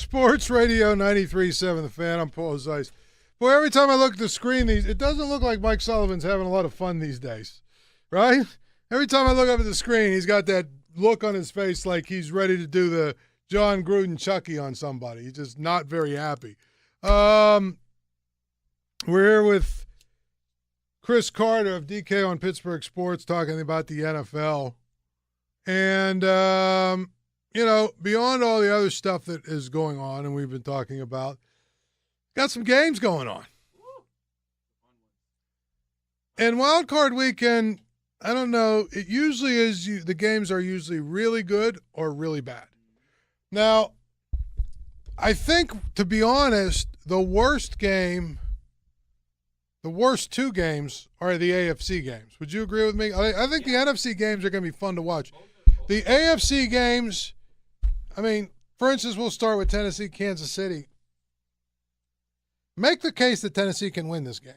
Sports Radio 93.7 The Fan. I'm Paul Zeise. Boy, every time I look at the screen, it doesn't look like Mike Sullivan's having a lot of fun these days, right? Every time I look up at the screen, he's got that look on his face like he's ready to do the John Gruden Chucky on somebody. He's just not very happy. We're here with Chris Carter of DK on Pittsburgh Sports talking about the NFL. And, beyond all the other stuff that is going on and we've been talking about, got some games going on. And Wild Card Weekend, I don't know, it usually is, the games are usually really good or really bad. Now, I think, to be honest, the worst two games are the AFC games. Would you agree with me? I think the NFC games are going to be fun to watch. The AFC games, for instance, we'll start with Tennessee, Kansas City. Make the case that Tennessee can win this game.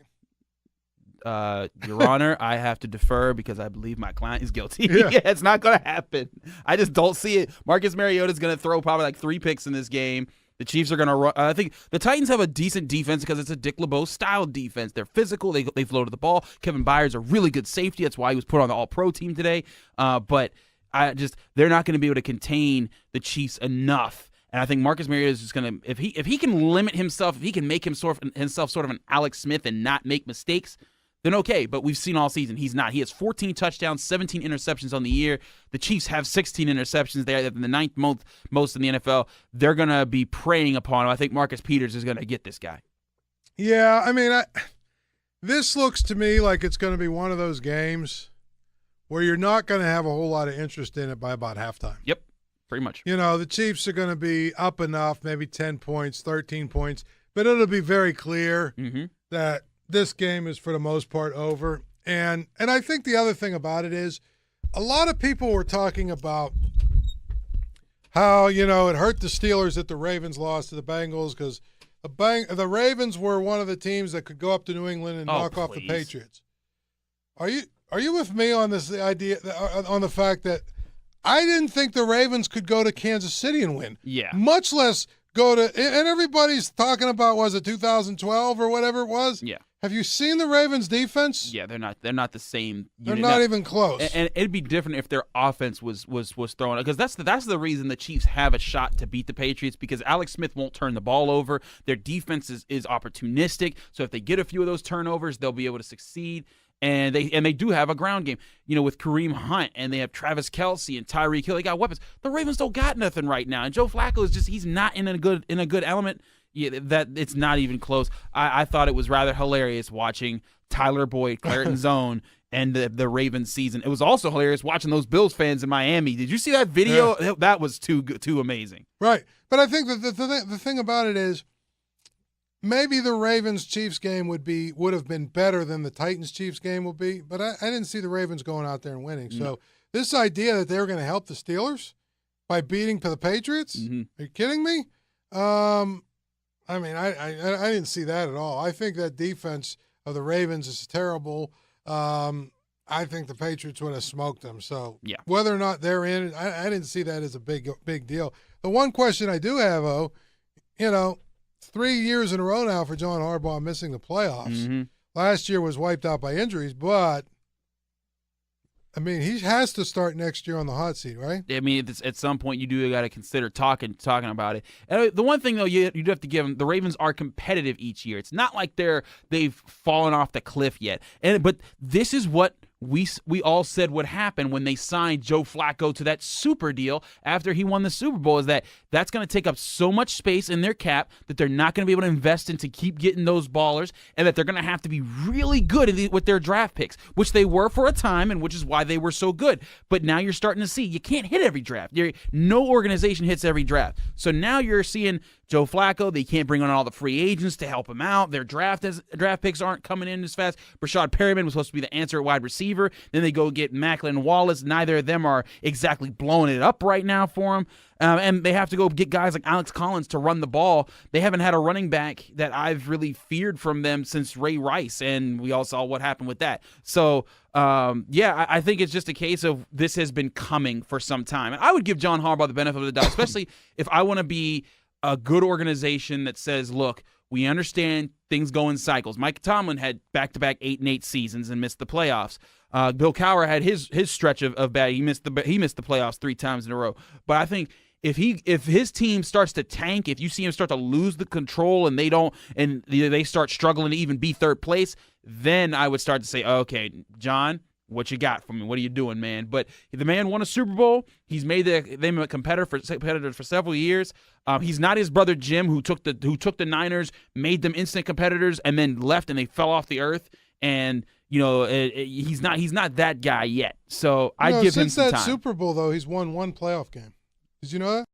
Your Honor, I have to defer because I believe my client is guilty. Yeah. It's not going to happen. I just don't see it. Marcus Mariota is going to throw probably like 3 picks in this game. The Chiefs are going to run. I think the Titans have a decent defense because it's a Dick LeBeau-style defense. They're physical. They flow to the ball. Kevin Byard's a really good safety. That's why he was put on the All-Pro team today. But they're not going to be able to contain the Chiefs enough. And I think Marcus Mariota is just going to, if he can limit himself, if he can make himself sort of an Alex Smith and not make mistakes, then okay. But we've seen all season he's not. He has 14 touchdowns, 17 interceptions on the year. The Chiefs have 16 interceptions. They're the 9th most in the NFL. They're going to be preying upon him. I think Marcus Peters is going to get this guy. Yeah, this looks to me like it's going to be one of those games where you're not going to have a whole lot of interest in it by about halftime. Yep. Pretty much. The Chiefs are going to be up enough, maybe 10 points, 13 points, but it'll be very clear that this game is for the most part over. And I think the other thing about it is a lot of people were talking about how, it hurt the Steelers that the Ravens lost to the Bengals because the Ravens were one of the teams that could go up to New England and knock off the Patriots. Are you with me on this idea, on the fact that I didn't think the Ravens could go to Kansas City and win. Yeah. Much less go to – and everybody's talking about, was it 2012 or whatever it was? Yeah. Have you seen the Ravens' defense? Yeah, they're not the same. They're not even close. And it'd be different if their offense was thrown, because that's the reason the Chiefs have a shot to beat the Patriots, because Alex Smith won't turn the ball over. Their defense is opportunistic, so if they get a few of those turnovers, they'll be able to succeed. And they do have a ground game, with Kareem Hunt, and they have Travis Kelce and Tyreek Hill. They got weapons. The Ravens don't got nothing right now, and Joe Flacco he's not in a good element. Yeah, that it's not even close. I thought it was rather hilarious watching Tyler Boyd, Clareton Zone, and the Ravens season. It was also hilarious watching those Bills fans in Miami. Did you see that video? Yeah. That was too amazing. Right, but I think that the thing about it is, maybe the Ravens-Chiefs game would have been better than the Titans-Chiefs game will be, but I didn't see the Ravens going out there and winning. So this idea that they were going to help the Steelers by beating the Patriots, are you kidding me? I didn't see that at all. I think that defense of the Ravens is terrible. I think the Patriots would have smoked them. So whether or not they're in, I didn't see that as a big deal. The one question I do have, 3 years in a row now for John Harbaugh missing the playoffs. Last year was wiped out by injuries, but he has to start next year on the hot seat, right? At some point you do got to consider talking about it. And the one thing though, you do have to give them, the Ravens are competitive each year. It's not like they've fallen off the cliff yet. But this is what we all said would happen when they signed Joe Flacco to that super deal after he won the Super Bowl, is that's going to take up so much space in their cap that they're not going to be able to invest in to keep getting those ballers, and that they're going to have to be really good with their draft picks, which they were for a time, and which is why they were so good. But now you're starting to see you can't hit every draft. No organization hits every draft. So now you're seeing Joe Flacco, they can't bring on all the free agents to help him out. Their draft picks aren't coming in as fast. Rashad Perriman was supposed to be the answer at wide receiver. Then they go get Macklin and Wallace. Neither of them are exactly blowing it up right now for him. And they have to go get guys like Alex Collins to run the ball. They haven't had a running back that I've really feared from them since Ray Rice, and we all saw what happened with that. So, I think it's just a case of this has been coming for some time. And I would give John Harbaugh the benefit of the doubt, especially if I want to be a good organization that says, look, we understand things go in cycles. Mike Tomlin had back-to-back 8-8 seasons and missed the playoffs. Bill Cowher had his stretch of bad. He missed the playoffs 3 times in a row. But I think if his team starts to tank, if you see him start to lose the control and they start struggling to even be third place, then I would start to say, okay, John, what you got for me? What are you doing, man? But the man won a Super Bowl. He's made them a competitor for several years. He's not his brother Jim, who took the Niners, made them instant competitors, and then left and they fell off the earth. And he's not that guy yet. So I give him some time. Since that Super Bowl, though, he's won 1 playoff game. Did you know that?